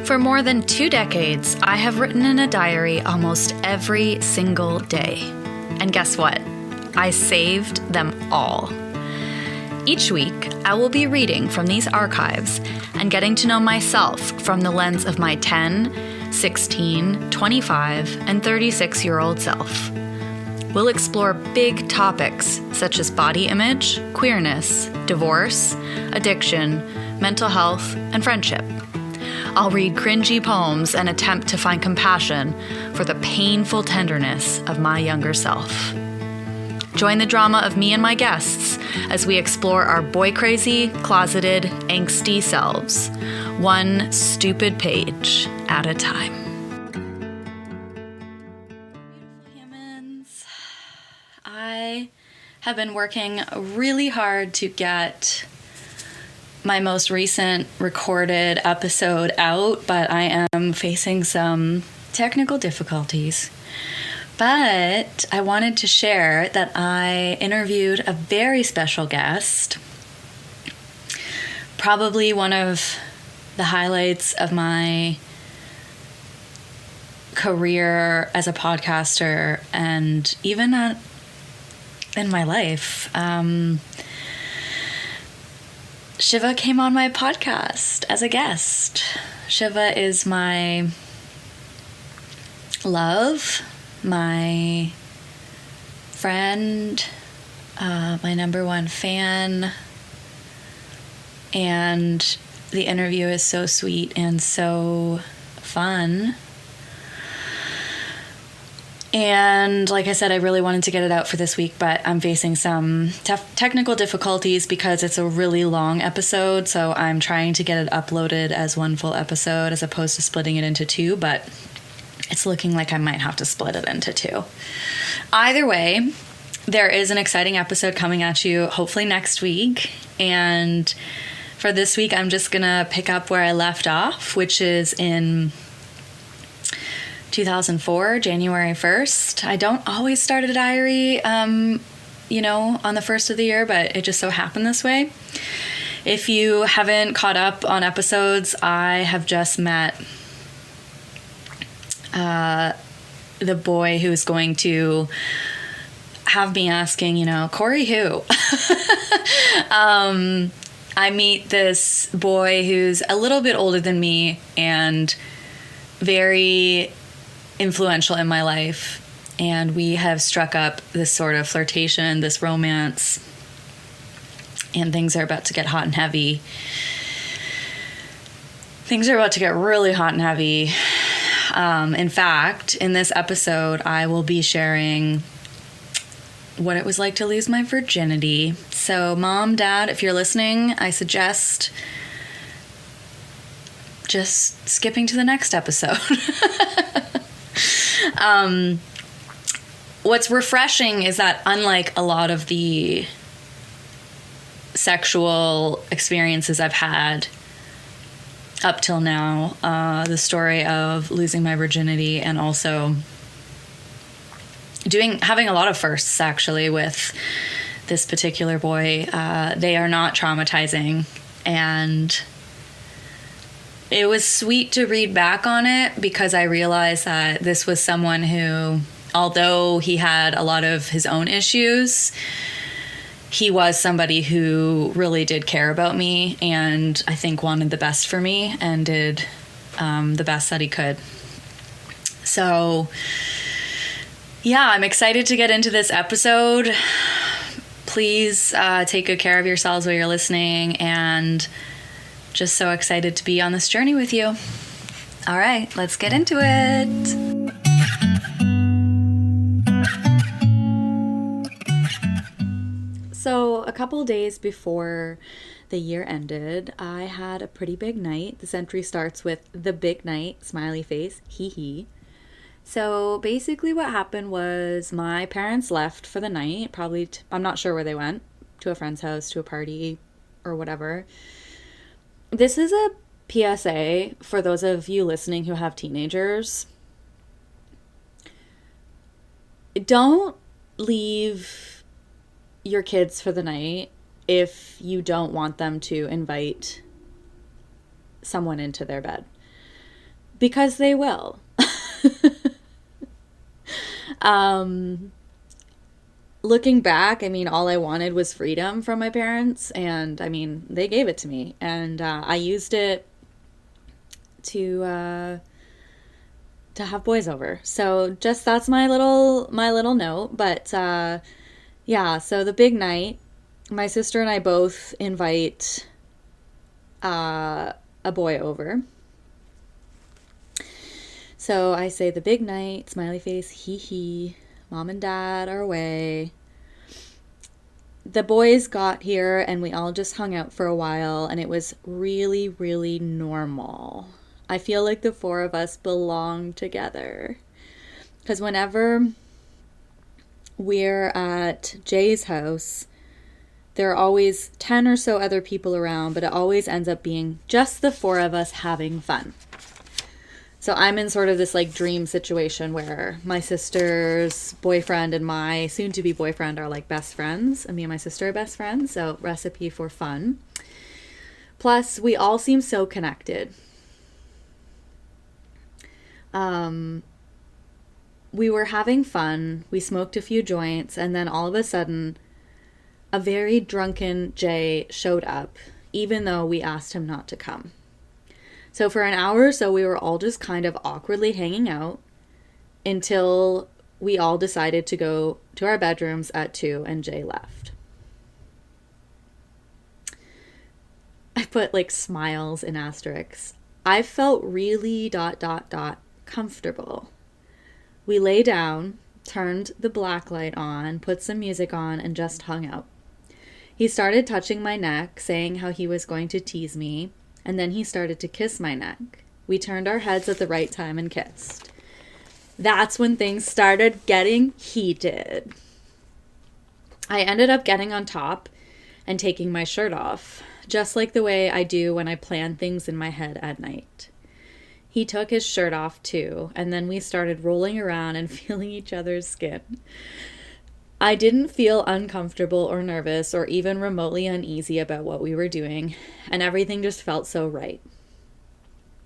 For more than 2 decades, I have written in a diary almost every single day. And guess what? I saved them all. Each week, I will be reading from these archives and getting to know myself from the lens of my 10, 16, 25, and 36-year-old self. We'll explore big topics such as body image, queerness, divorce, addiction, mental health, and friendship. I'll read cringy poems and attempt to find compassion for the painful tenderness of my younger self. Join the drama of me and my guests as we explore our boy-crazy, closeted, angsty selves, one stupid page at a time. Beautiful humans, I have been working really hard to get my most recent recorded episode out, but I am facing some technical difficulties. But I wanted to share that I interviewed a very special guest, probably one of the highlights of my career as a podcaster and even in my life. Shiva came on my podcast as a guest. Shiva is my love, my friend, my number one fan, and the interview is so sweet and so fun. And like I said, I really wanted to get it out for this week, but I'm facing some technical difficulties because it's a really long episode, so I'm trying to get it uploaded as one full episode as opposed to splitting it into 2, but it's looking like I might have to split it into 2. Either way, there is an exciting episode coming at you hopefully next week, and for this week I'm just gonna pick up where I left off, which is in 2004, January 1st. I don't always start a diary, on the first of the year, but it just so happened this way. If you haven't caught up on episodes, I have just met the boy who's going to have me asking, Corey who? I meet this boy who's a little bit older than me and very influential in my life, and we have struck up this sort of flirtation, this romance, and things are about to get hot and heavy. Things are about to get really hot and heavy. In fact, in this episode, I will be sharing what it was like to lose my virginity. So, Mom, Dad, if you're listening, I suggest just skipping to the next episode. What's refreshing is that unlike a lot of the sexual experiences I've had up till now, the story of losing my virginity and also having a lot of firsts actually with this particular boy, they are not traumatizing, and it was sweet to read back on it because I realized that this was someone who, although he had a lot of his own issues, he was somebody who really did care about me and I think wanted the best for me and did the best that he could. So, yeah, I'm excited to get into this episode. Please take good care of yourselves while you're listening, and just so excited to be on this journey with you. All right, let's get into it. So a couple days before the year ended, I had a pretty big night. This entry starts with the big night, smiley face, hee hee. So basically what happened was my parents left for the night, probably, I'm not sure where they went, to a friend's house, to a party, or whatever. This is a PSA for those of you listening who have teenagers. Don't leave your kids for the night if you don't want them to invite someone into their bed. because they will. Looking back, I mean, all I wanted was freedom from my parents, and I mean, they gave it to me, and I used it to have boys over. So just that's my little note. But yeah, so the big night, my sister and I both invite a boy over. So I say the big night, smiley face, hee hee. Mom and Dad are away. The boys got here and we all just hung out for a while, and it was really, really normal. I feel like the four of us belong together. Because whenever we're at Jay's house, there are always 10 or so other people around, but it always ends up being just the four of us having fun. So I'm in sort of this like dream situation where my sister's boyfriend and my soon-to-be boyfriend are like best friends, and me and my sister are best friends, so recipe for fun. Plus, we all seem so connected. We were having fun, we smoked a few joints, and then all of a sudden, a very drunken Jay showed up, even though we asked him not to come. So for an hour or so, we were all just kind of awkwardly hanging out until we all decided to go to our bedrooms at 2 and Jay left. I put like smiles in asterisks. I felt really ... comfortable. We lay down, turned the black light on, put some music on, and just hung out. He started touching my neck, saying how he was going to tease me. And then he started to kiss my neck. We turned our heads at the right time and kissed. That's when things started getting heated. I ended up getting on top and taking my shirt off, just like the way I do when I plan things in my head at night. He took his shirt off too, and then we started rolling around and feeling each other's skin. I didn't feel uncomfortable or nervous or even remotely uneasy about what we were doing, and everything just felt so right.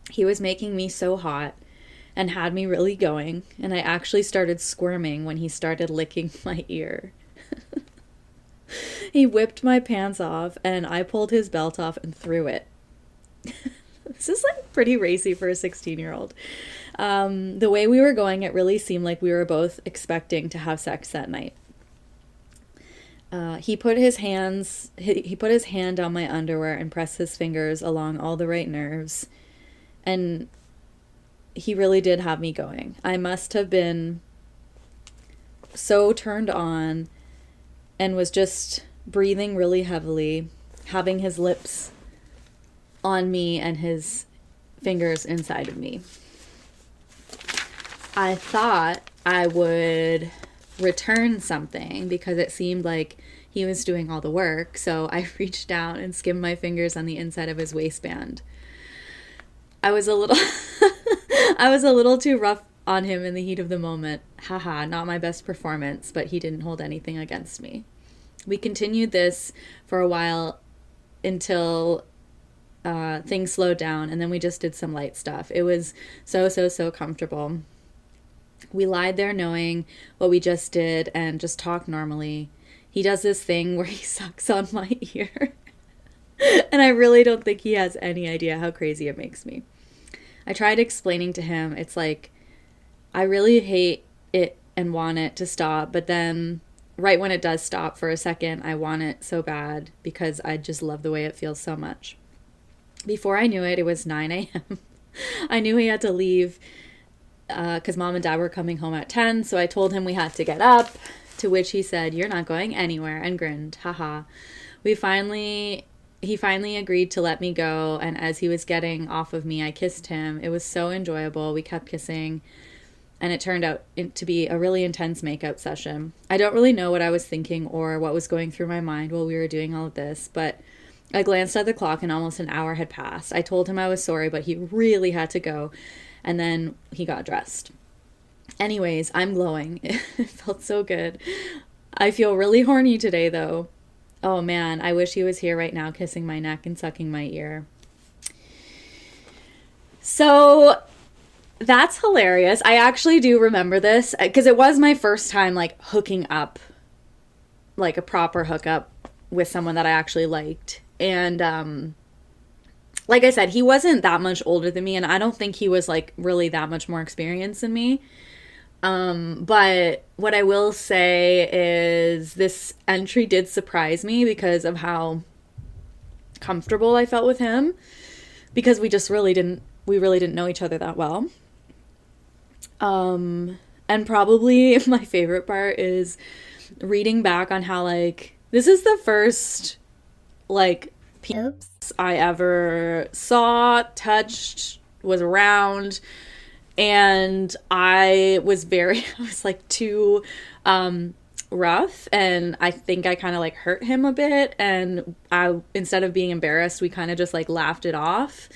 He was making me so hot and had me really going, and I actually started squirming when he started licking my ear. He whipped my pants off, and I pulled his belt off and threw it. This is like pretty racy for a 16-year-old. The way we were going, it really seemed like we were both expecting to have sex that night. He put his hand on my underwear and pressed his fingers along all the right nerves. And he really did have me going. I must have been so turned on and was just breathing really heavily, having his lips on me and his fingers inside of me. I thought I would return something because it seemed like he was doing all the work, so I reached down and skimmed my fingers on the inside of his waistband. I was a little too rough on him in the heat of the moment. Haha, not my best performance, but he didn't hold anything against me. We continued this for a while until things slowed down, and then we just did some light stuff. It was so comfortable. We lied there knowing what we just did and just talked normally. He does this thing where he sucks on my ear. And I really don't think he has any idea how crazy it makes me. I tried explaining to him, it's like, I really hate it and want it to stop, but then right when it does stop for a second, I want it so bad because I just love the way it feels so much. Before I knew it, it was 9 a.m. I knew he had to leave because Mom and Dad were coming home at 10, so I told him we had to get up, to which he said, "You're not going anywhere," and grinned. Haha. He finally agreed to let me go, and as he was getting off of me, I kissed him. It was so enjoyable. We kept kissing, and it turned out to be a really intense makeout session. I don't really know what I was thinking or what was going through my mind while we were doing all of this, but I glanced at the clock and almost an hour had passed. I told him I was sorry, but he really had to go, and then he got dressed. Anyways, I'm glowing. It felt so good. I feel really horny today, though. Oh man, I wish he was here right now kissing my neck and sucking my ear. So That's hilarious. I actually do remember this because it was my first time like hooking up, like a proper hookup with someone that I actually liked. And like I said, he wasn't that much older than me, and I don't think he was like really that much more experienced than me. But what I will say is this entry did surprise me because of how comfortable I felt with him, because we really didn't know each other that well. And probably my favorite part is reading back on how like this is the first like Oops. I ever saw, touched, was around, and I was like too rough, and I think I kind of like hurt him a bit, and instead of being embarrassed, we kind of just like laughed it off.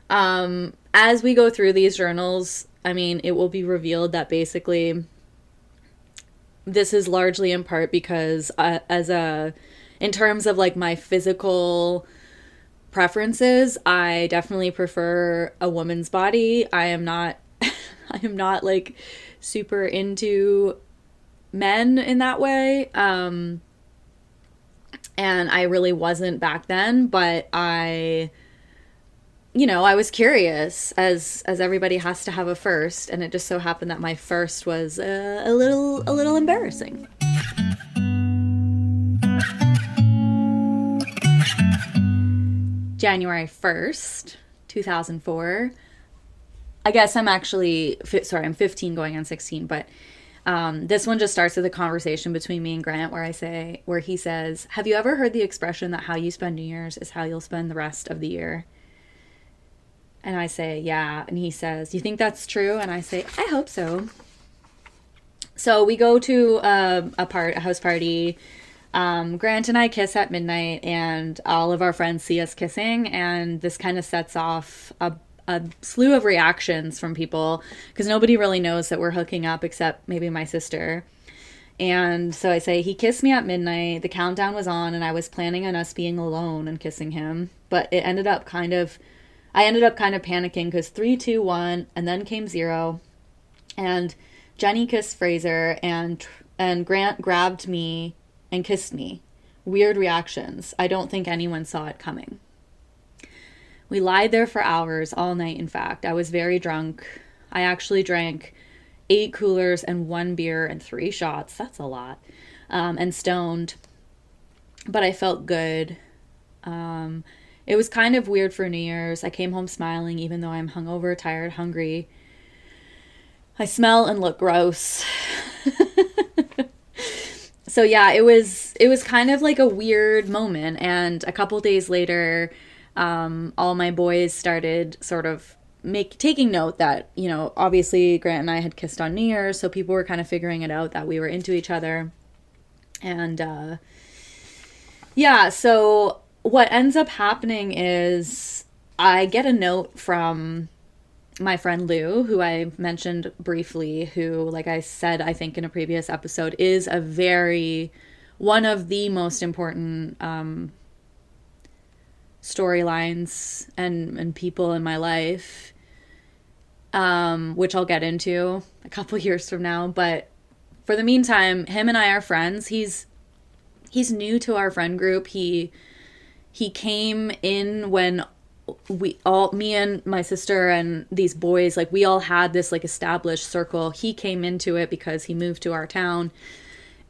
As we go through these journals, I mean, it will be revealed that basically this is largely in part because in terms of like my physical preferences, I definitely prefer a woman's body. I am not like super into men in that way. And I really wasn't back then, but I was curious, as everybody has to have a first, and it just so happened that my first was a little embarrassing. January 1st, 2004. I guess I'm 15 going on 16, but this one just starts with a conversation between me and Grant where he says, "Have you ever heard the expression that how you spend New Year's is how you'll spend the rest of the year?" And I say, "Yeah." And he says, "You think that's true?" And I say, "I hope so." So we go to a house party. Grant and I kiss at midnight, and all of our friends see us kissing, and this kind of sets off a slew of reactions from people, because nobody really knows that we're hooking up except maybe my sister. And so I say, he kissed me at midnight, the countdown was on, and I was planning on us being alone and kissing him, but I ended up kind of panicking, because 3, 2, 1, and then came 0, and Jenny kissed Fraser, and Grant grabbed me and kissed me. Weird reactions. I don't think anyone saw it coming. We lied there for hours, all night in fact. I was very drunk. I actually drank 8 coolers and 1 beer and 3 shots. That's a lot. And stoned. But I felt good. It was kind of weird for New Year's. I came home smiling even though I'm hungover, tired, hungry. I smell and look gross. So yeah, it was kind of like a weird moment. And a couple days later, all my boys started sort of taking note that, obviously Grant and I had kissed on New Year's, so people were kind of figuring it out that we were into each other. And yeah, so what ends up happening is I get a note from my friend Lou, who I mentioned briefly, who, like I said, I think in a previous episode, is one of the most important storylines and people in my life, which I'll get into a couple years from now. But for the meantime, him and I are friends. He's new to our friend group. He came in when me and my sister and these boys, like we all had this like established circle. He came into it because he moved to our town,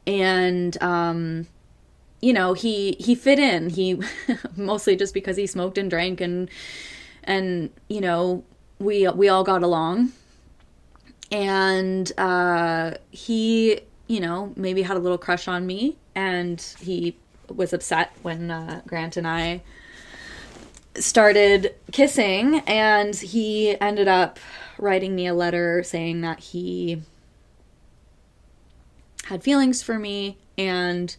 and he fit in. He mostly just because he smoked and drank, and we all got along. And he maybe had a little crush on me, and he was upset when Grant and I started kissing, and he ended up writing me a letter saying that he had feelings for me. And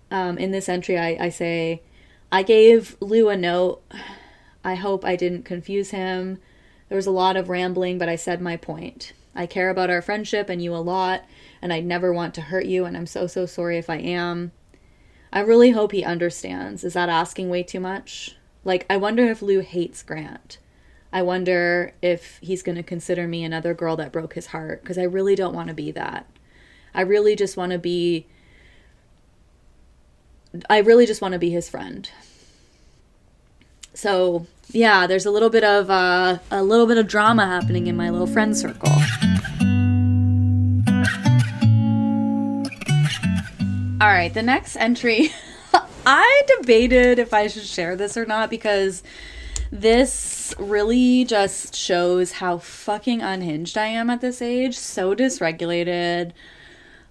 in this entry I say, "I gave Lou a note. I hope I didn't confuse him. There was a lot of rambling, but I said my point. I care about our friendship and you a lot, and I'd never want to hurt you, and I'm so sorry if I am. I really hope he understands. Is that asking way too much? Like, I wonder if Lou hates Grant. I wonder if he's going to consider me another girl that broke his heart, because I really don't want to be that. I really just want to be his friend. So, yeah, there's a little bit of drama happening in my little friend circle. All right, the next entry, I debated if I should share this or not, because this really just shows how fucking unhinged I am at this age. So dysregulated.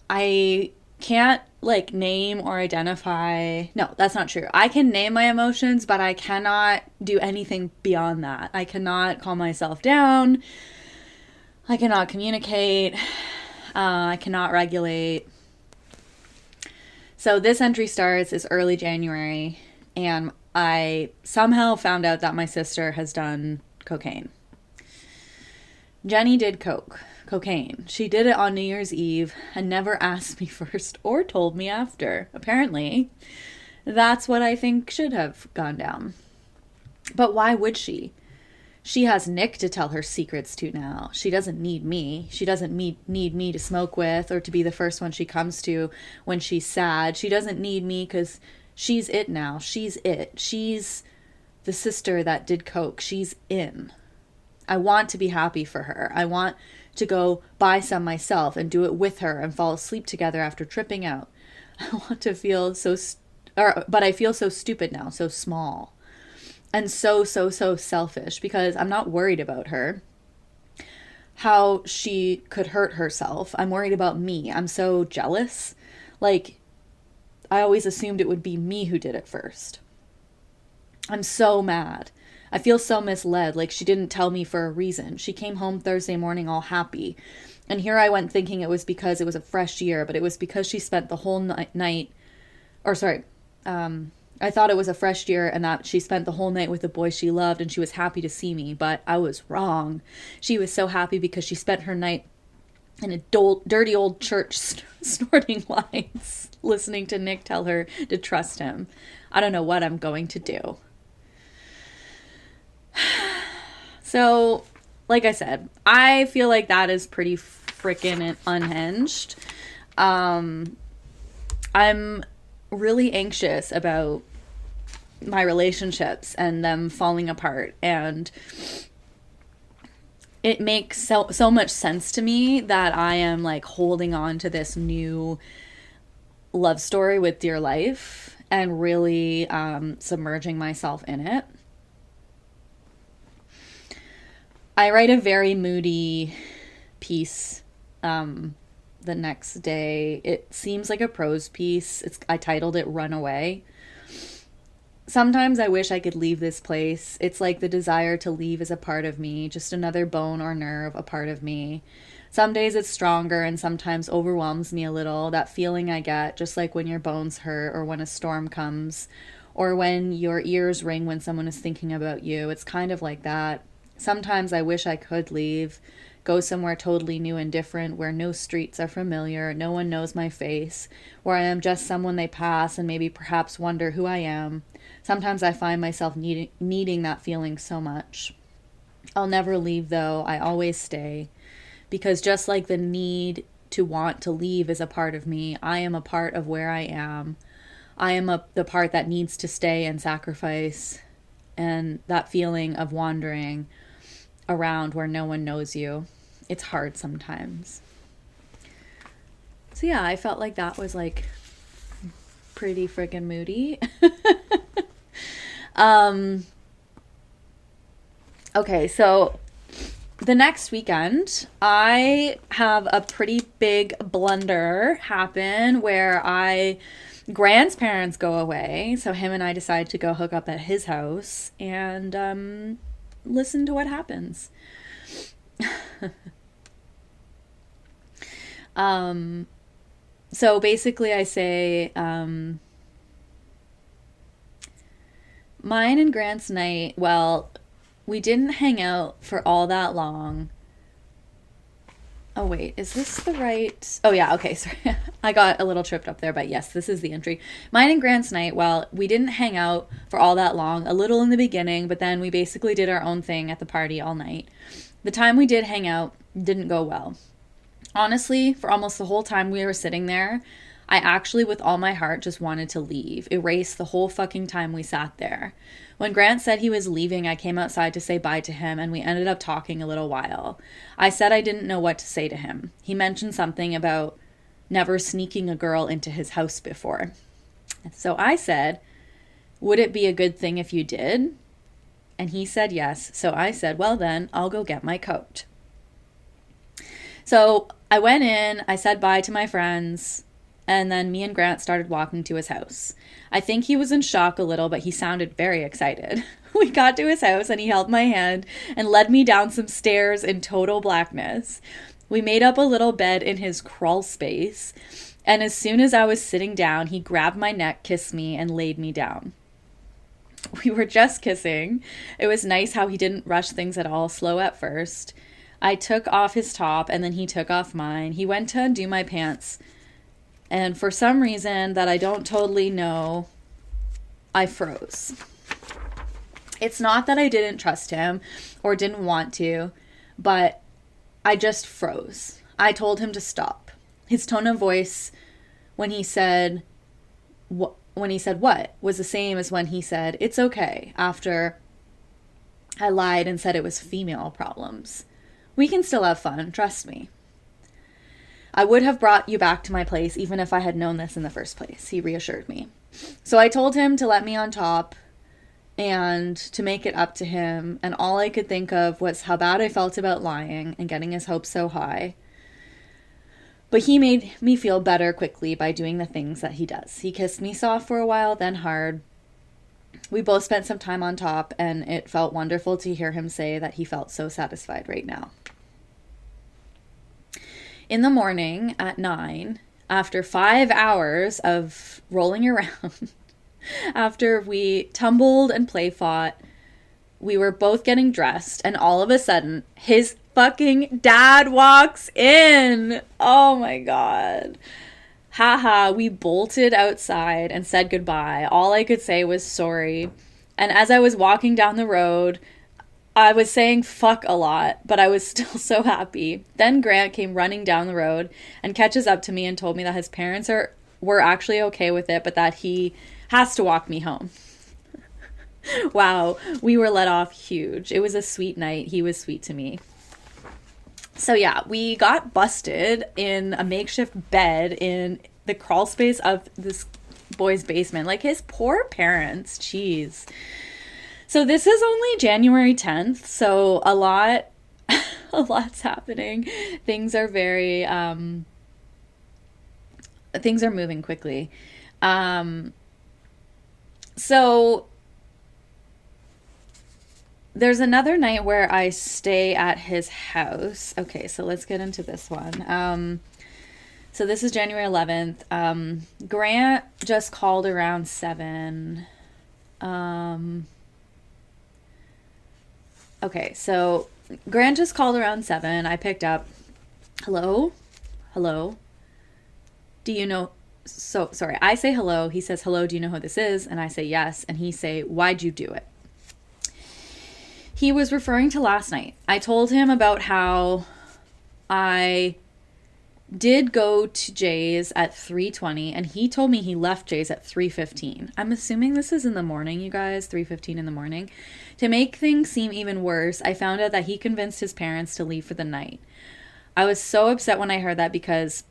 I can't like name or identify. No, that's not true. I can name my emotions, but I cannot do anything beyond that. I cannot calm myself down. I cannot communicate. I cannot regulate. So this entry starts is early January, and I somehow found out that my sister has done cocaine. Jenny did cocaine. She did it on New Year's Eve and never asked me first or told me after. Apparently, that's what I think should have gone down. But why would she? She has Nick to tell her secrets to now. She doesn't need me. She doesn't need me to smoke with or to be the first one she comes to when she's sad. She doesn't need me because she's it now. She's it. She's the sister that did coke. She's in. I want to be happy for her. I want to go buy some myself and do it with her and fall asleep together after tripping out. I want to feel but I feel so stupid now, so small. And so selfish, because I'm not worried about her, how she could hurt herself. I'm worried about me. I'm so jealous. Like, I always assumed it would be me who did it first. I'm so mad. I feel so misled, like she didn't tell me for a reason. She came home Thursday morning all happy. And here I went thinking it was because it was a fresh year, but it was because she spent the whole night, I thought it was a fresh year and that she spent the whole night with the boy she loved and she was happy to see me, but I was wrong. She was so happy because she spent her night in a dirty old church snorting lines, listening to Nick tell her to trust him. I don't know what I'm going to do. So, like I said, I feel like that is pretty freaking unhinged. I'm really anxious about my relationships and them falling apart, and it makes so much sense to me that I am like holding on to this new love story with dear life and really submerging myself in it. I write a very moody piece the next day. It seems like a prose piece. I titled it Run Away. Sometimes I wish I could leave this place. It's like the desire to leave is a part of me, just another bone or nerve, a part of me. Some days it's stronger and sometimes overwhelms me a little, that feeling I get, just like when your bones hurt or when a storm comes or when your ears ring when someone is thinking about you. It's kind of like that. Sometimes I wish I could leave, go somewhere totally new and different, where no streets are familiar, no one knows my face, where I am just someone they pass and maybe perhaps wonder who I am. Sometimes I find myself needing that feeling so much. I'll never leave, though. I always stay. Because just like the need to want to leave is a part of me, I am a part of where I am. I am the part that needs to stay and sacrifice. And that feeling of wandering around where no one knows you, it's hard sometimes. So yeah, I felt like that was like pretty freaking moody. Okay, so the next weekend, I have a pretty big blunder happen where Grant's parents go away, so him and I decide to go hook up at his house and listen to what happens. So basically I say, mine and Grant's night, well, we didn't hang out for all that long. Oh, wait, is this the right? Oh, yeah, okay, sorry. I got a little tripped up there, but yes, this is the entry. Mine and Grant's night, well, we didn't hang out for all that long, a little in the beginning, but then we basically did our own thing at the party all night. The time we did hang out didn't go well. Honestly, for almost the whole time we were sitting there, I actually, with all my heart, just wanted to leave, erase the whole fucking time we sat there. When Grant said he was leaving, I came outside to say bye to him, and we ended up talking a little while. I said I didn't know what to say to him. He mentioned something about never sneaking a girl into his house before. So I said, would it be a good thing if you did? And he said yes. So I said, well then, I'll go get my coat. So I went in, I said bye to my friends, and then me and Grant started walking to his house. I think he was in shock a little, but he sounded very excited. We got to his house and he held my hand and led me down some stairs in total blackness. We made up a little bed in his crawl space, and as soon as I was sitting down, he grabbed my neck, kissed me, and laid me down. We were just kissing. It was nice how he didn't rush things at all, slow at first. I took off his top and then he took off mine. He went to undo my pants, and for some reason that I don't totally know, I froze. It's not that I didn't trust him or didn't want to, but I just froze. I told him to stop. His tone of voice when he said what was the same as when he said, it's okay, after I lied and said it was female problems. We can still have fun, trust me. I would have brought you back to my place even if I had known this in the first place, he reassured me. So I told him to let me on top and to make it up to him, and all I could think of was how bad I felt about lying and getting his hopes so high. But he made me feel better quickly by doing the things that he does. He kissed me soft for a while, then hard. We both spent some time on top, and it felt wonderful to hear him say that he felt so satisfied right now. In the morning at 9, after 5 hours of rolling around, after we tumbled and play fought, we were both getting dressed, and all of a sudden, his fucking dad walks in. Oh my God. Haha, we bolted outside and said goodbye. All I could say was sorry. And as I was walking down the road, I was saying fuck a lot, but I was still so happy. Then Grant came running down the road and catches up to me and told me that his parents were actually okay with it, but that he has to walk me home. Wow, we were let off huge. It was a sweet night. He was sweet to me. So yeah, we got busted in a makeshift bed in the crawl space of this boy's basement. Like, his poor parents, jeez. So this is only January 10th, so a lot's happening. Things are things are moving quickly. So there's another night where I stay at his house. Okay, so let's get into this one. So this is January 11th. Grant just called around 7. Okay, so Grant just called around 7. I picked up. Hello? Hello? Do you know? So, sorry, I say hello. He says, hello, do you know who this is? And I say yes. And he say, why'd you do it? He was referring to last night. I told him about how I did go to Jay's at 3:20, and he told me he left Jay's at 3:15. I'm assuming this is in the morning, you guys, 3:15 in the morning. To make things seem even worse, I found out that he convinced his parents to leave for the night. I was so upset when I heard that because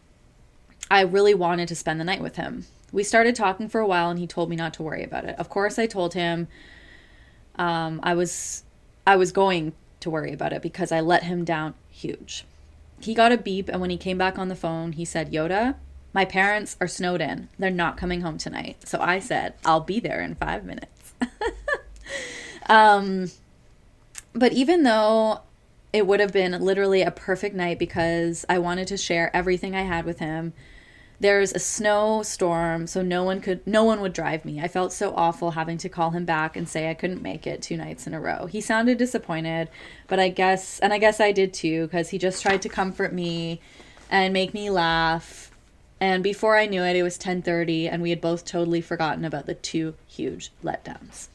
I really wanted to spend the night with him. We started talking for a while, and he told me not to worry about it. Of course, I told him I was going to worry about it because I let him down huge. He got a beep, and when he came back on the phone, he said, Yoda, my parents are snowed in. They're not coming home tonight. So I said, I'll be there in 5 minutes. But even though it would have been literally a perfect night because I wanted to share everything I had with him, There's a snowstorm, so no one would drive me. I felt so awful having to call him back and say I couldn't make it 2 nights in a row. He sounded disappointed, but I guess I did too, because he just tried to comfort me and make me laugh. And before I knew it, it was 10:30, and we had both totally forgotten about the 2 huge letdowns.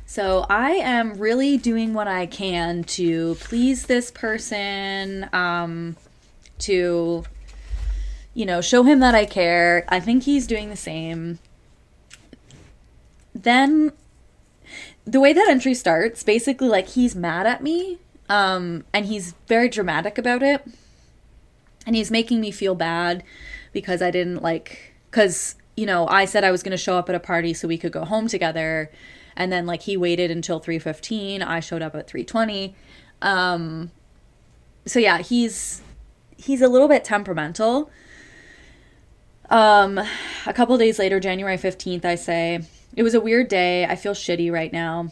So I am really doing what I can to please this person, to, show him that I care. I think he's doing the same. Then the way that entry starts, basically, like, he's mad at me, and he's very dramatic about it. And he's making me feel bad because I didn't because, I said I was going to show up at a party so we could go home together. And then, he waited until 3:15. I showed up at 3:20. So yeah, he's a little bit temperamental. A couple days later, January 15th, I say, it was a weird day. I feel shitty right now,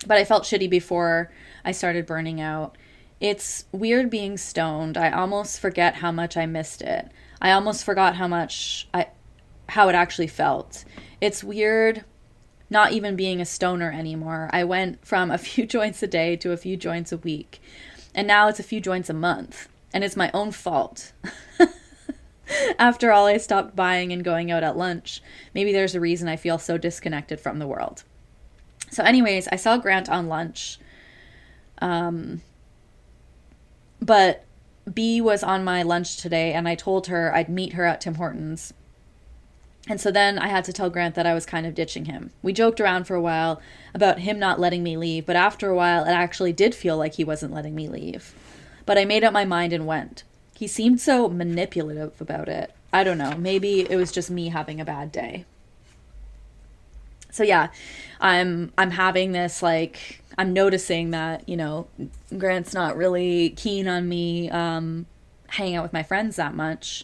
but I felt shitty before I started burning out. It's weird being stoned. I almost forget how much I missed it. I almost forgot how it actually felt. It's weird not even being a stoner anymore. I went from a few joints a day to a few joints a week, and now it's a few joints a month, and it's my own fault. After all, I stopped buying and going out at lunch. Maybe there's a reason I feel so disconnected from the world. So anyways, I saw Grant on lunch. But B was on my lunch today, and I told her I'd meet her at Tim Hortons. And so then I had to tell Grant that I was kind of ditching him. We joked around for a while about him not letting me leave, but after a while, it actually did feel like he wasn't letting me leave. But I made up my mind and went. He seemed so manipulative about it. I don't know. Maybe it was just me having a bad day. So yeah, I'm having this, I'm noticing that, Grant's not really keen on me hanging out with my friends that much.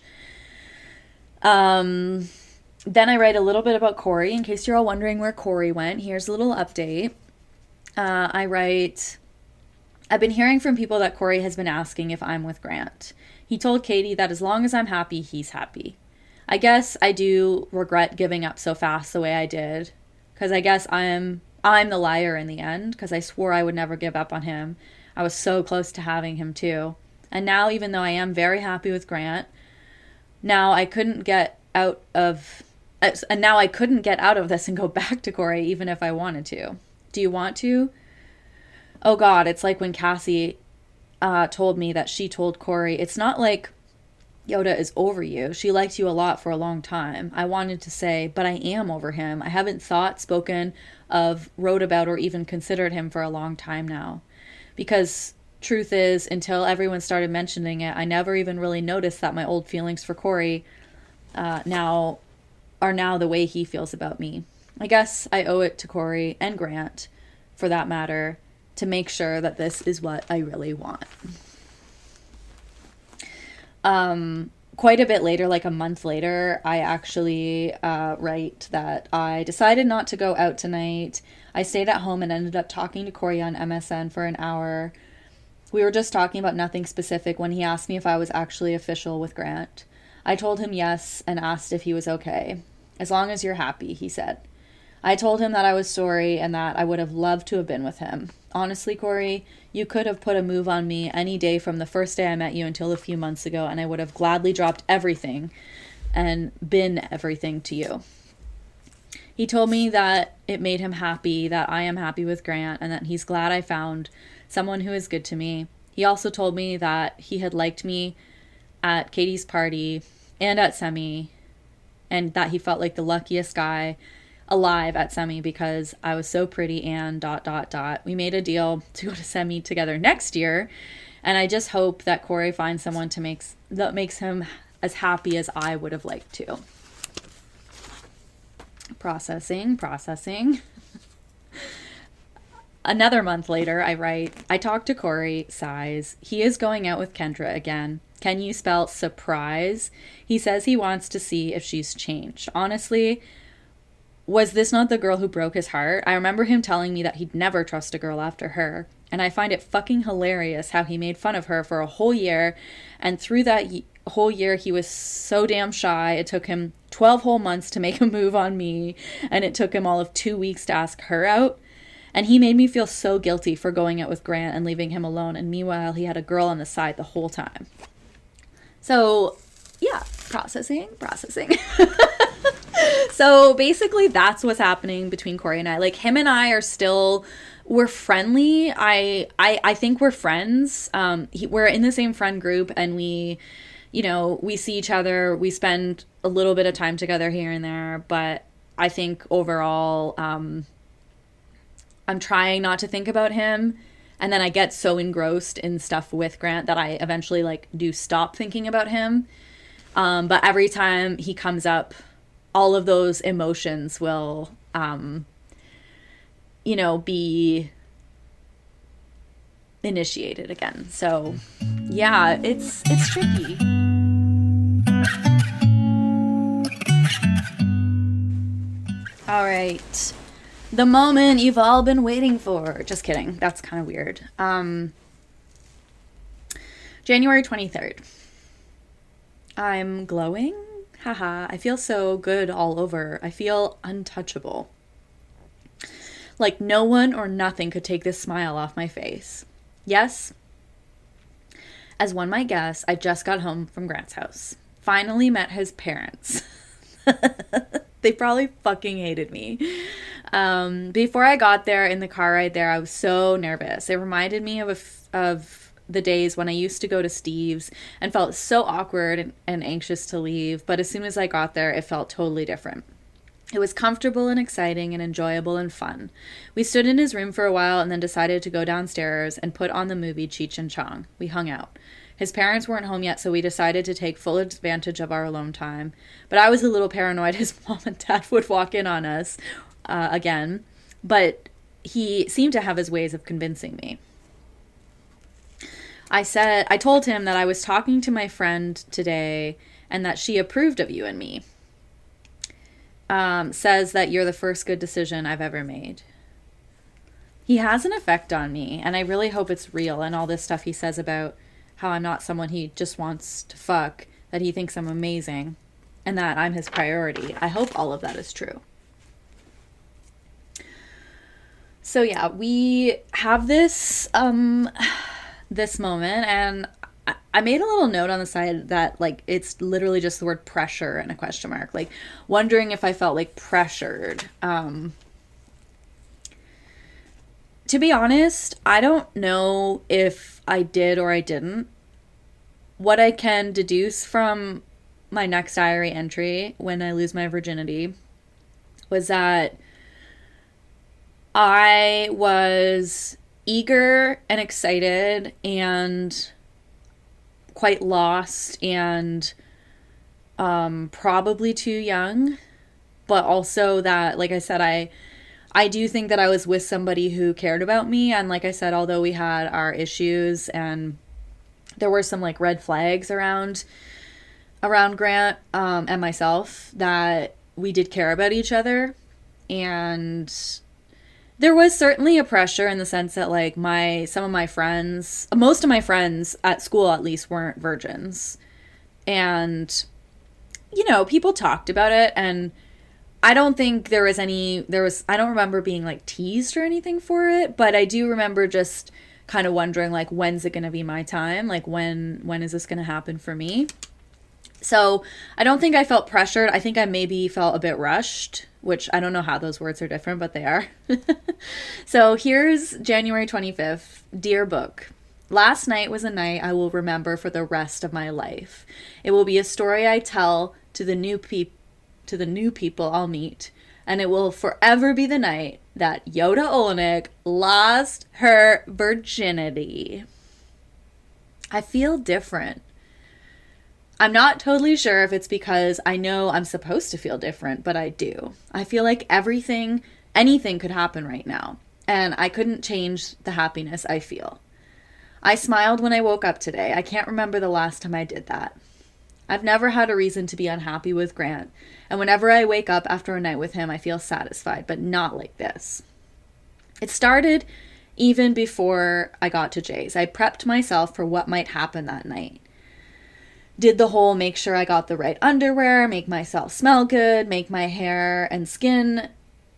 Then I write a little bit about Corey, in case you're all wondering where Corey went. Here's a little update. I write, I've been hearing from people that Corey has been asking if I'm with Grant. He told Katie that as long as I'm happy, he's happy. I guess I do regret giving up so fast the way I did, because I guess I'm the liar in the end, because I swore I would never give up on him. I was so close to having him too. And now, even though I am very happy with Grant, now I couldn't get out of this and go back to Corey even if I wanted to. Do you want to? Oh God, it's like when Cassie told me that she told Corey, it's not like Yoda is over you. She liked you a lot for a long time. I wanted to say, but I am over him. I haven't thought, spoken of, wrote about, or even considered him for a long time now. Because truth is, until everyone started mentioning it, I never even really noticed that my old feelings for Corey now the way he feels about me. I guess I owe it to Corey and Grant, for that matter, to make sure that this is what I really want. Quite a bit later, like a month later, I actually write that I decided not to go out tonight. I stayed at home and ended up talking to Corey on MSN for an hour. We were just talking about nothing specific when he asked me if I was actually official with Grant. I told him yes and asked if he was okay. As long as you're happy, he said. I told him that I was sorry and that I would have loved to have been with him. Honestly, Corey, you could have put a move on me any day from the first day I met you until a few months ago, and I would have gladly dropped everything and been everything to you. He told me that it made him happy, that I am happy with Grant, and that he's glad I found someone who is good to me. He also told me that he had liked me at Katie's party and at Semi, and that he felt like the luckiest guy alive at Semi because I was so pretty and ... We made a deal to go to Semi together next year, and I just hope that Corey finds someone that makes him as happy as I would have liked to. Processing. Another month later, I write, I talked to Corey, sighs. He is going out with Kendra again. Can you spell surprise? He says he wants to see if she's changed. Honestly, was this not the girl who broke his heart? I remember him telling me that he'd never trust a girl after her. And I find it fucking hilarious how he made fun of her for a whole year. And through that whole year he was so damn shy. It took him 12 whole months to make a move on me, and it took him all of 2 weeks to ask her out. And he made me feel so guilty for going out with Grant and leaving him alone, and meanwhile he had a girl on the side the whole time. So yeah, processing. So basically that's what's happening between Corey and I. Like, him and I are still, we're friendly. I think we're friends. We're in the same friend group, and we see each other. We spend a little bit of time together here and there, but I think overall, I'm trying not to think about him. And then I get so engrossed in stuff with Grant that I eventually like do stop thinking about him. But every time he comes up, all of those emotions will, be initiated again. So yeah, it's tricky. All right. The moment you've all been waiting for. Just kidding. That's kind of weird. January 23rd. I'm glowing. Haha. I feel so good all over. I feel untouchable. Like no one or nothing could take this smile off my face. Yes, as one might guess, I just got home from Grant's house. Finally met his parents. They probably fucking hated me. Before I got there, in the car ride there, I was so nervous. It reminded me of the days when I used to go to Steve's and felt so awkward and anxious to leave. But as soon as I got there, it felt totally different. It was comfortable and exciting and enjoyable and fun. We stood in his room for a while and then decided to go downstairs and put on the movie Cheech and Chong. We hung out. His parents weren't home yet, so we decided to take full advantage of our alone time. But I was a little paranoid his mom and dad would walk in on us again. But he seemed to have his ways of convincing me. I told him that I was talking to my friend today and that she approved of you and me. Says that you're the first good decision I've ever made. He has an effect on me, and I really hope it's real, and all this stuff he says about how I'm not someone he just wants to fuck, that he thinks I'm amazing, and that I'm his priority. I hope all of that is true. So yeah, we have this this moment, and I made a little note on the side that, like, it's literally just the word pressure and a question mark. Like, wondering if I felt, like, pressured. To be honest, I don't know if I did or I didn't. What I can deduce from my next diary entry, when I lose my virginity, was that I was eager and excited and quite lost and probably too young, but also that, like I said, I do think that I was with somebody who cared about me, and like I said, although we had our issues and there were some like red flags around Grant and myself, that we did care about each other. And there was certainly a pressure in the sense that, like, most of my friends at school at least weren't virgins. And, people talked about it, and I don't think I don't remember being like teased or anything for it, but I do remember just kind of wondering, like, when's it going to be my time? Like, when is this going to happen for me? So I don't think I felt pressured. I think I maybe felt a bit rushed, which I don't know how those words are different, but they are. So here's January 25th. Dear book, last night was a night I will remember for the rest of my life. It will be a story I tell to the new people I'll meet, and it will forever be the night that Yoda Olenek lost her virginity. I feel different. I'm not totally sure if it's because I know I'm supposed to feel different, but I do. I feel like anything could happen right now, and I couldn't change the happiness I feel. I smiled when I woke up today. I can't remember the last time I did that. I've never had a reason to be unhappy with Grant, and whenever I wake up after a night with him, I feel satisfied, but not like this. It started even before I got to Jay's. I prepped myself for what might happen that night. did the whole make sure I got the right underwear, make myself smell good, make my hair and skin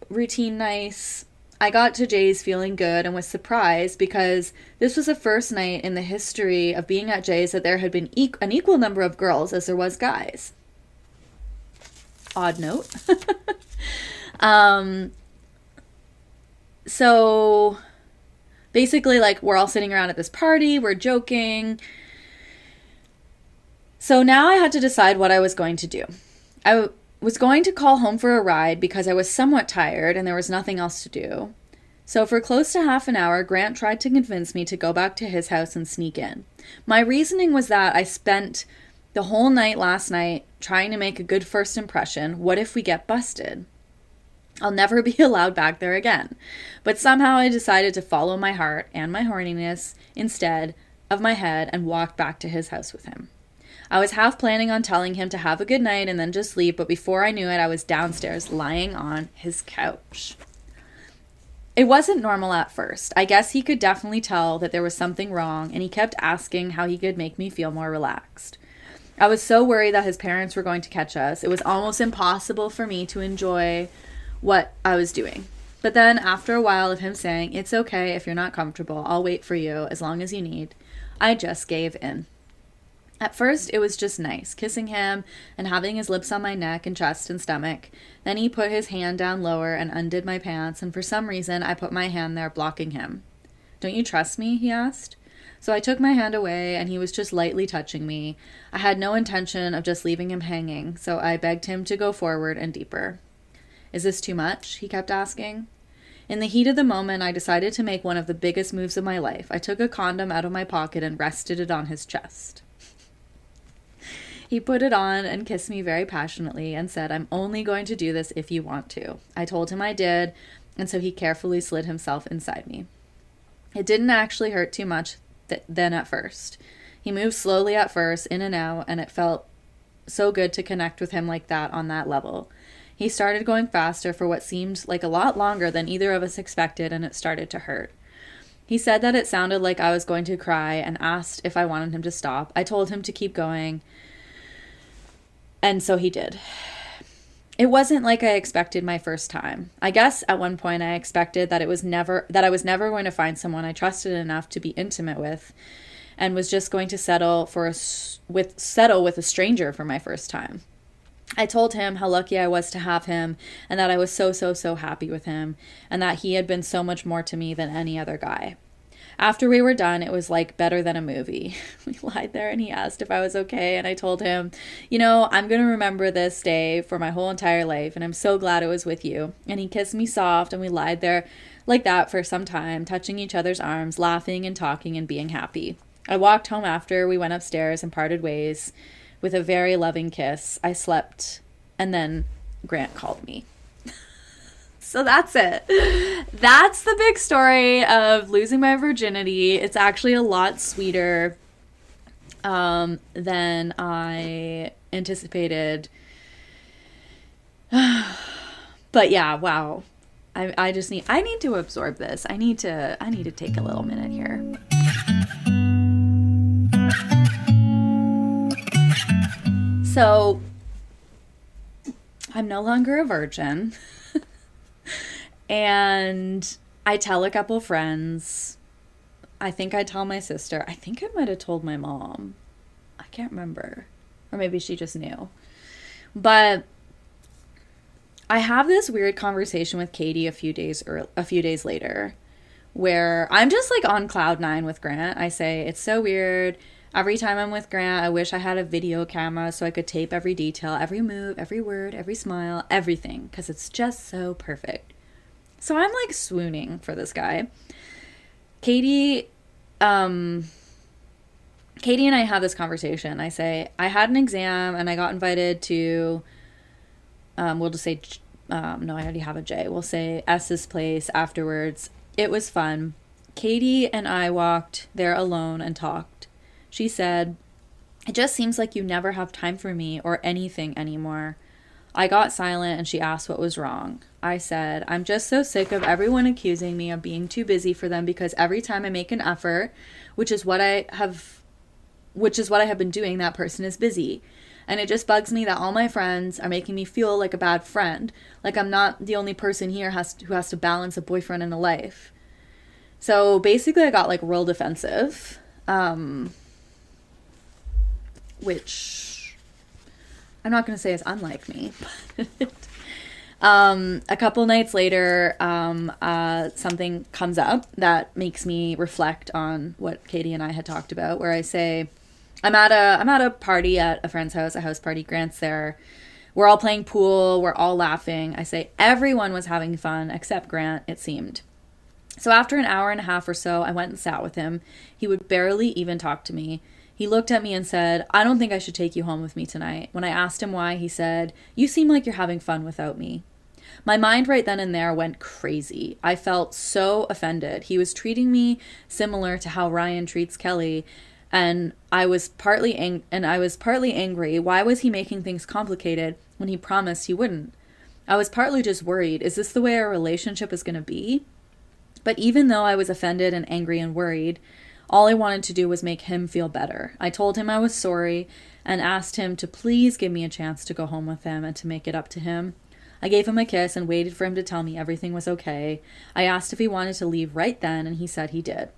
routine nice. I got to Jay's feeling good and was surprised because this was the first night in the history of being at Jay's that there had been an equal number of girls as there was guys. Odd note. So basically, like, we're all sitting around at this party, we're joking. So now I had to decide what I was going to do. I was going to call home for a ride because I was somewhat tired and there was nothing else to do. So for close to half an hour, Grant tried to convince me to go back to his house and sneak in. My reasoning was that I spent the whole night last night trying to make a good first impression. What if we get busted? I'll never be allowed back there again. But somehow I decided to follow my heart and my horniness instead of my head and walked back to his house with him. I was half planning on telling him to have a good night and then just sleep, but before I knew it, I was downstairs lying on his couch. It wasn't normal at first. I guess he could definitely tell that there was something wrong, and he kept asking how he could make me feel more relaxed. I was so worried that his parents were going to catch us. It was almost impossible for me to enjoy what I was doing. But then after a while of him saying, "It's okay if you're not comfortable, I'll wait for you as long as you need," I just gave in. At first, it was just nice, kissing him and having his lips on my neck and chest and stomach. Then he put his hand down lower and undid my pants, and for some reason, I put my hand there, blocking him. "Don't you trust me?" he asked. So I took my hand away, and he was just lightly touching me. I had no intention of just leaving him hanging, so I begged him to go forward and deeper. "Is this too much?" he kept asking. In the heat of the moment, I decided to make one of the biggest moves of my life. I took a condom out of my pocket and rested it on his chest. He put it on and kissed me very passionately and said, "I'm only going to do this if you want to." I told him I did, and so he carefully slid himself inside me. It didn't actually hurt too much then at first. He moved slowly at first, in and out, and it felt so good to connect with him like that on that level. He started going faster for what seemed like a lot longer than either of us expected, and it started to hurt. He said that it sounded like I was going to cry and asked if I wanted him to stop. I told him to keep going, and so he did. It wasn't like I expected my first time. I guess at one point I expected that I was never going to find someone I trusted enough to be intimate with, and was just going to settle with a stranger for my first time. I told him how lucky I was to have him, and that I was so happy with him, and that he had been so much more to me than any other guy. After we were done, it was like better than a movie. We lied there and he asked if I was okay, and I told him, "I'm going to remember this day for my whole entire life, and I'm so glad it was with you." And he kissed me soft, and we lied there like that for some time, touching each other's arms, laughing and talking and being happy. I walked home after we went upstairs and parted ways with a very loving kiss. I slept, and then Grant called me. So that's it. That's the big story of losing my virginity. It's actually a lot sweeter than I anticipated. But yeah, wow. I need to absorb this. I need to take a little minute here. So I'm no longer a virgin. And I tell a couple friends. I think I tell my sister. I think I might have told my mom. I can't remember. Or maybe she just knew. But I have this weird conversation with Katie a few days later, where I'm just like on cloud nine with Grant. I say, "It's so weird. Every time I'm with Grant, I wish I had a video camera so I could tape every detail, every move, every word, every smile, everything, because it's just so perfect." So I'm like swooning for this guy. Katie and I have this conversation. I say, "I had an exam and I got invited to, we'll just say, no, I already have a J. We'll say S's place afterwards. It was fun. Katie and I walked there alone and talked. She said, 'It just seems like you never have time for me or anything anymore.' I got silent and she asked what was wrong. I said, 'I'm just so sick of everyone accusing me of being too busy for them because every time I make an effort, which is what I have which is what I have been doing, that person is busy. And it just bugs me that all my friends are making me feel like a bad friend. Like I'm not the only person here who has to balance a boyfriend and a life. So basically I got like real defensive, which I'm not going to say is unlike me. A couple nights later, something comes up that makes me reflect on what Katie and I had talked about, where I say, I'm at a party at a friend's house, a house party. Grant's there. We're all playing pool. We're all laughing. I say everyone was having fun except Grant, it seemed. So after an hour and a half or so, I went and sat with him. He would barely even talk to me. He looked at me and said, I don't think I should take you home with me tonight. When I asked him why, he said, you seem like you're having fun without me. My mind right then and there went crazy. I felt so offended. He was treating me similar to how Ryan treats Kelly, and I was partly angry. Why was he making things complicated when he promised he wouldn't? I was partly just worried. Is this the way our relationship is going to be? But even though I was offended and angry and worried, all I wanted to do was make him feel better. I told him I was sorry and asked him to please give me a chance to go home with him and to make it up to him. I gave him a kiss and waited for him to tell me everything was okay. I asked if he wanted to leave right then, and he said he did.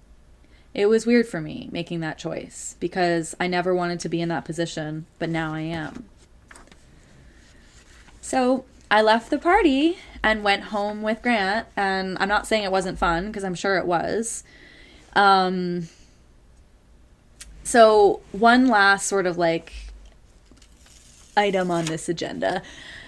It was weird for me making that choice because I never wanted to be in that position, but now I am. So I left the party and went home with Grant, and I'm not saying it wasn't fun because I'm sure it was. So one last sort of like item on this agenda.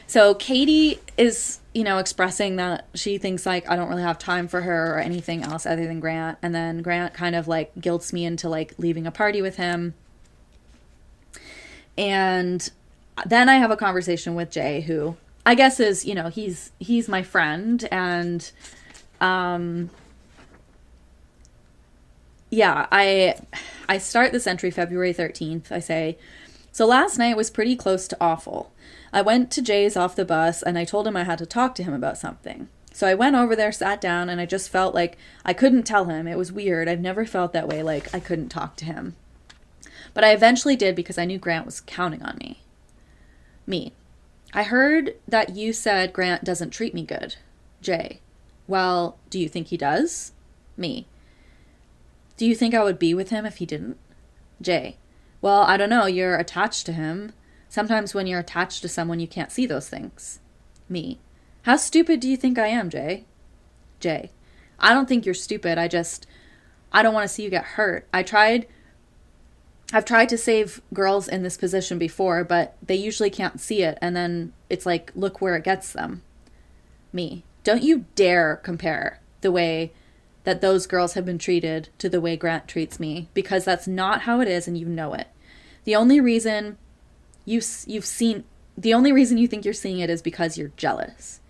So Katie is, expressing that she thinks like I don't really have time for her or anything else other than Grant. And then Grant kind of like guilts me into like leaving a party with him. And then I have a conversation with Jay, who I guess is, he's my friend. And, I start this entry February 13th. I say, so last night was pretty close to awful. I went to Jay's off the bus and I told him I had to talk to him about something. So I went over there, sat down, and I just felt like I couldn't tell him. It was weird. I've never felt that way, like I couldn't talk to him. But I eventually did because I knew Grant was counting on me. Me. I heard that you said Grant doesn't treat me good. Jay. Well, do you think he does? Me. Do you think I would be with him if he didn't? Jay. Well, I don't know. You're attached to him. Sometimes when you're attached to someone, you can't see those things. Me. How stupid do you think I am, Jay? Jay. I don't think you're stupid. I don't want to see you get hurt. I've tried to save girls in this position before, but they usually can't see it. And then it's like, look where it gets them. Me. Don't you dare compare the way that those girls have been treated to the way Grant treats me, because that's not how it is and you know it. The only reason you think you're seeing it is because you're jealous.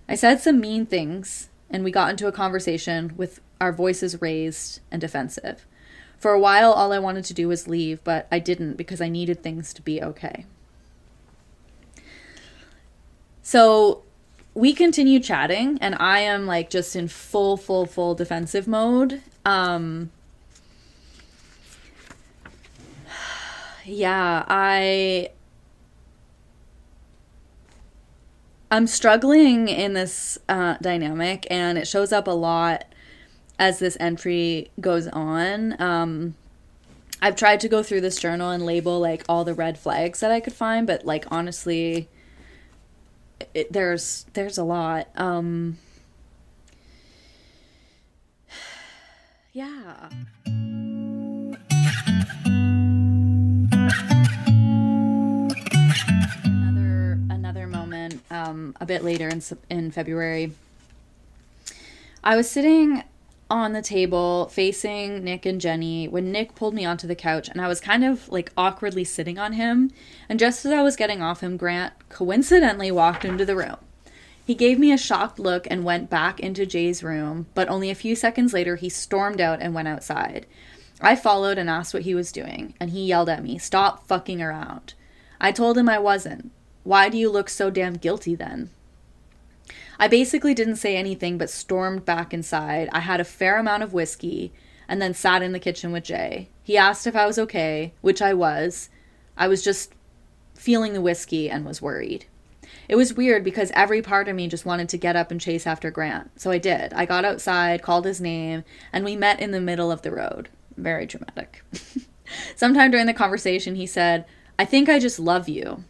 I said some mean things and we got into a conversation with our voices raised and defensive. For a while, all I wanted to do was leave, but I didn't because I needed things to be okay. So we continue chatting, and I am like just in full defensive mode. I'm struggling in this dynamic, and it shows up a lot as this entry goes on. I've tried to go through this journal and label like all the red flags that I could find, but like honestly, there's a lot. Yeah. Another moment, a bit later in February, I was sitting on the table facing Nick and Jenny when Nick pulled me onto the couch, and I was kind of like awkwardly sitting on him, and just as I was getting off him, Grant coincidentally walked into the room. He gave me a shocked look and went back into Jay's room, but only a few seconds later he stormed out and went outside. I followed and asked what he was doing, and he yelled at me, "Stop fucking around." I told him I wasn't. Why do you look so damn guilty then? I basically didn't say anything but stormed back inside. I had a fair amount of whiskey and then sat in the kitchen with Jay. He asked if I was okay, which I was. I was just feeling the whiskey and was worried. It was weird because every part of me just wanted to get up and chase after Grant. So I did. I got outside, called his name, and we met in the middle of the road. Very dramatic. Sometime during the conversation, he said, "I think I just love you."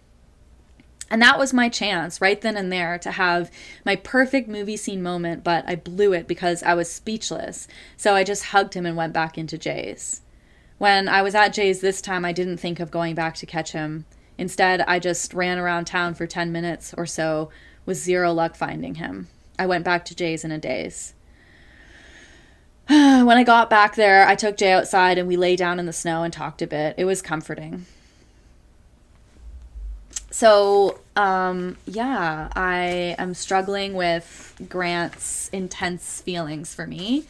And that was my chance right then and there to have my perfect movie scene moment, but I blew it because I was speechless. So I just hugged him and went back into Jay's. When I was at Jay's this time, I didn't think of going back to catch him. Instead, I just ran around town for 10 minutes or so with zero luck finding him. I went back to Jay's in a daze. When I got back there, I took Jay outside and we lay down in the snow and talked a bit. It was comforting. So, yeah, I am struggling with Grant's intense feelings for me.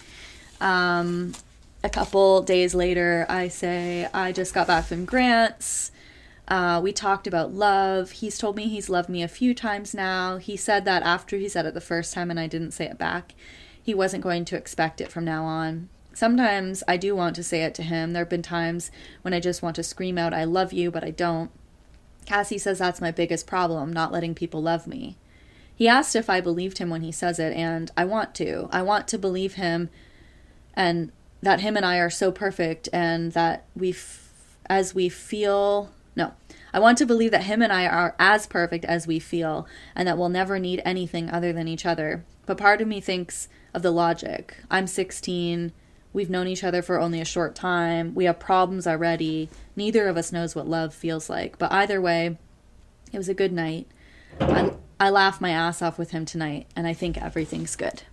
A couple days later, I say, I just got back from Grant's. We talked about love. He's told me he's loved me a few times now. He said that after he said it the first time and I didn't say it back, he wasn't going to expect it from now on. Sometimes I do want to say it to him. There have been times when I just want to scream out, "I love you," but I don't. Cassie says that's my biggest problem, not letting people love me. He asked if I believed him when he says it, and I want to. I want to believe him and that him and I are so perfect and that I want to believe that him and I are as perfect as we feel and that we'll never need anything other than each other. But part of me thinks of the logic. I'm 16. We've known each other for only a short time. We have problems already. Neither of us knows what love feels like. But either way, it was a good night. I laughed my ass off with him tonight, and I think everything's good.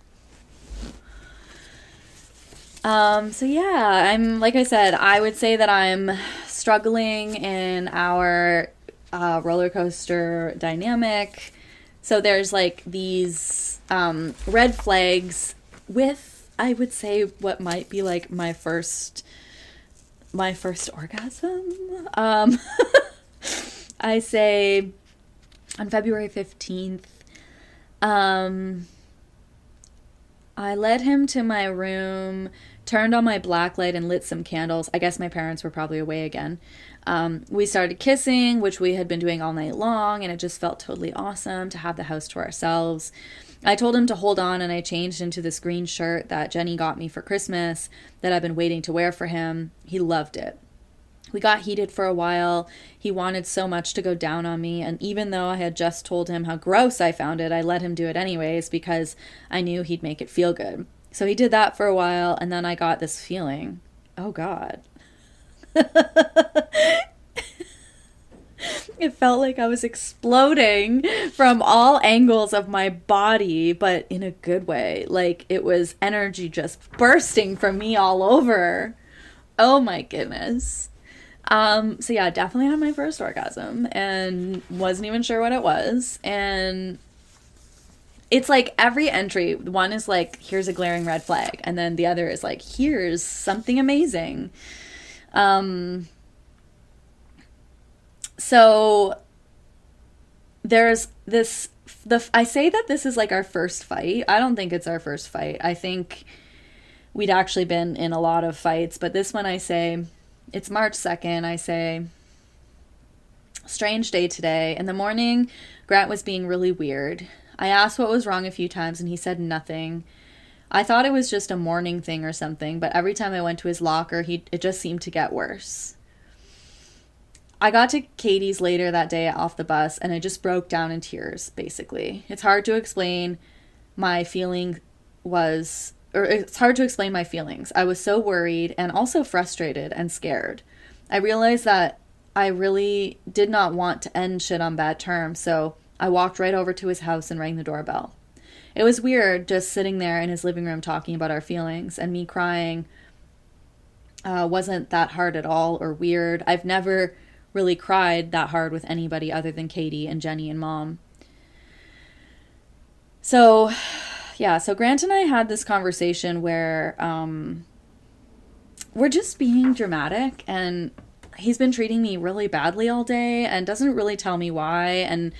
So yeah, like I said, I would say that I'm struggling in our roller coaster dynamic. So there's like these red flags with, I would say, what might be like my first orgasm. I say on February 15th, I led him to my room, turned on my black light and lit some candles. I guess my parents were probably away again. We started kissing, which we had been doing all night long, and it just felt totally awesome to have the house to ourselves. I told him to hold on, and I changed into this green shirt that Jenny got me for Christmas that I've been waiting to wear for him. He loved it. We got heated for a while. He wanted so much to go down on me, and even though I had just told him how gross I found it, I let him do it anyways because I knew he'd make it feel good. So he did that for a while, and then I got this feeling. Oh, God. It felt like I was exploding from all angles of my body, but in a good way. Like it was energy just bursting from me all over. Oh my goodness. So yeah, definitely had my first orgasm and wasn't even sure what it was. And it's like every entry, one is like, here's a glaring red flag. And then the other is like, here's something amazing. So there's this, I say that this is like our first fight. I don't think it's our first fight. I think we'd actually been in a lot of fights, but this one I say, it's March 2nd. I say, strange day today. In the morning, Grant was being really weird. I asked what was wrong a few times and he said nothing. I thought it was just a morning thing or something, but every time I went to his locker, it just seemed to get worse. I got to Katie's later that day off the bus and I just broke down in tears, basically. It's hard to explain my feelings. I was so worried and also frustrated and scared. I realized that I really did not want to end shit on bad terms, so I walked right over to his house and rang the doorbell. It was weird just sitting there in his living room talking about our feelings, and me crying wasn't that hard at all or weird. I've never really cried that hard with anybody other than Katie and Jenny and Mom. So Grant and I had this conversation where we're just being dramatic, and he's been treating me really badly all day and doesn't really tell me why and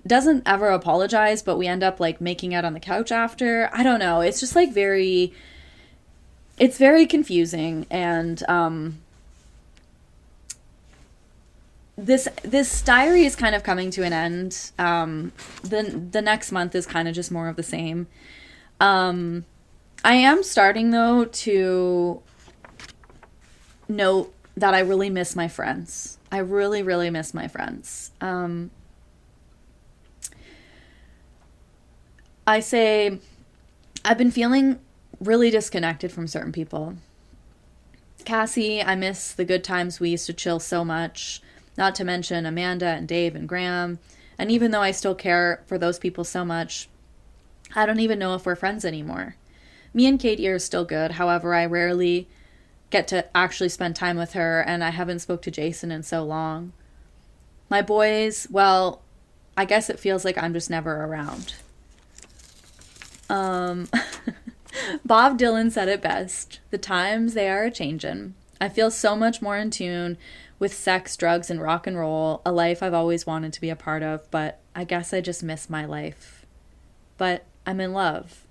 doesn't ever apologize, but we end up like making out on the couch after. I don't know. It's just like it's very confusing, and this diary is kind of coming to an end. The next month is kind of just more of the same. I am starting, though, to note that I really miss my friends. I really, really miss my friends. I say I've been feeling really disconnected from certain people. Cassie, I miss the good times we used to chill so much, not to mention Amanda and Dave and Graham. And even though I still care for those people so much, I don't even know if we're friends anymore. Me and Katie are still good. However, I rarely get to actually spend time with her, and I haven't spoke to Jason in so long. My boys, well, I guess it feels like I'm just never around. Bob Dylan said it best. The times, they are a-changin'. I feel so much more in tune with sex, drugs, and rock and roll, a life I've always wanted to be a part of, but I guess I just miss my life. But I'm in love,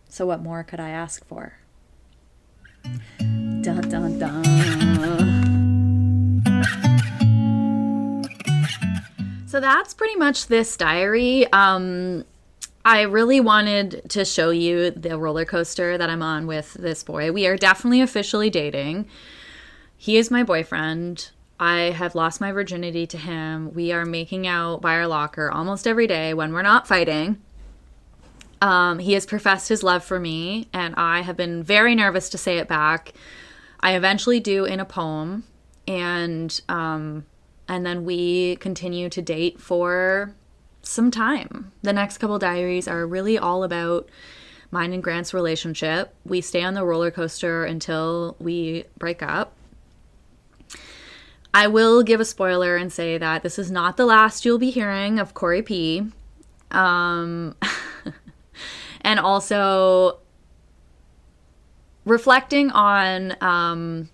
so what more could I ask for? Dun, dun, dun. So that's pretty much this diary. I really wanted to show you the roller coaster that I'm on with this boy. We are definitely officially dating. He is my boyfriend. I have lost my virginity to him. We are making out by our locker almost every day when we're not fighting. He has professed his love for me, and I have been very nervous to say it back. I eventually do in a poem, and then we continue to date for some time. The next couple diaries are really all about mine and Grant's relationship. We stay on the roller coaster until we break up. I will give a spoiler and say that this is not the last you'll be hearing of Corey P. And also reflecting on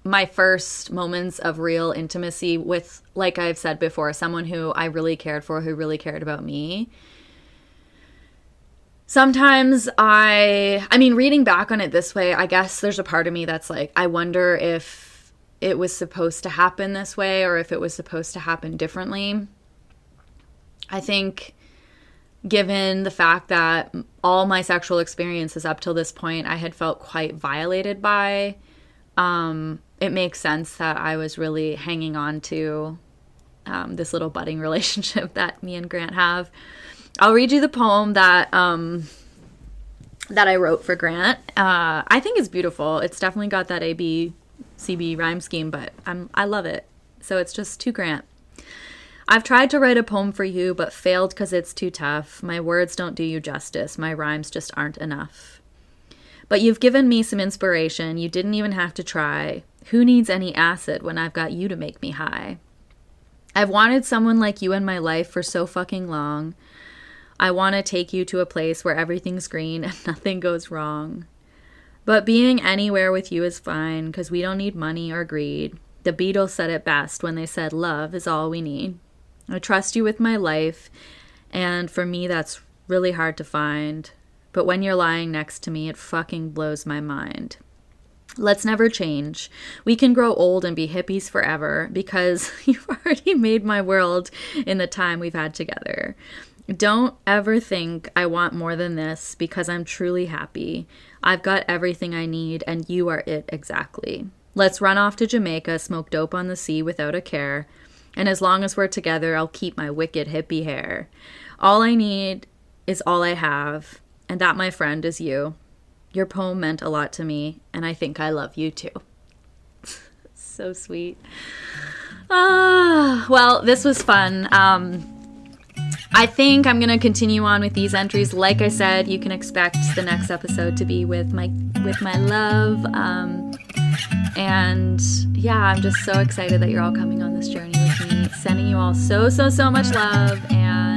my first moments of real intimacy with, like I've said before, someone who I really cared for, who really cared about me. Sometimes I mean, reading back on it this way, I guess there's a part of me that's like, I wonder if it was supposed to happen this way or if it was supposed to happen differently. I think given the fact that all my sexual experiences up till this point I had felt quite violated by, it makes sense that I was really hanging on to this little budding relationship that me and Grant have. I'll read you the poem that I wrote for Grant. I think it's beautiful. It's definitely got that ABCB rhyme scheme, but I love it. So it's just to Grant. I've tried to write a poem for you, but failed because it's too tough. My words don't do you justice. My rhymes just aren't enough. But you've given me some inspiration. You didn't even have to try. Who needs any acid when I've got you to make me high? I've wanted someone like you in my life for so fucking long. I want to take you to a place where everything's green and nothing goes wrong. But being anywhere with you is fine, because we don't need money or greed. The Beatles said it best when they said love is all we need. I trust you with my life, and for me that's really hard to find. But when you're lying next to me, it fucking blows my mind. Let's never change. We can grow old and be hippies forever, because you've already made my world in the time we've had together. Don't ever think I want more than this, because I'm truly happy. I've got everything I need, and you are it exactly. Let's run off to Jamaica, smoke dope on the sea without a care. And as long as we're together, I'll keep my wicked hippie hair. All I need is all I have, and that, my friend, is you. Your poem meant a lot to me, and I think I love you too. So sweet. Well, this was fun. I think I'm going to continue on with these entries. Like I said, you can expect the next episode to be with my love. And yeah, I'm just so excited that you're all coming on this journey with me. Sending you all so much love, and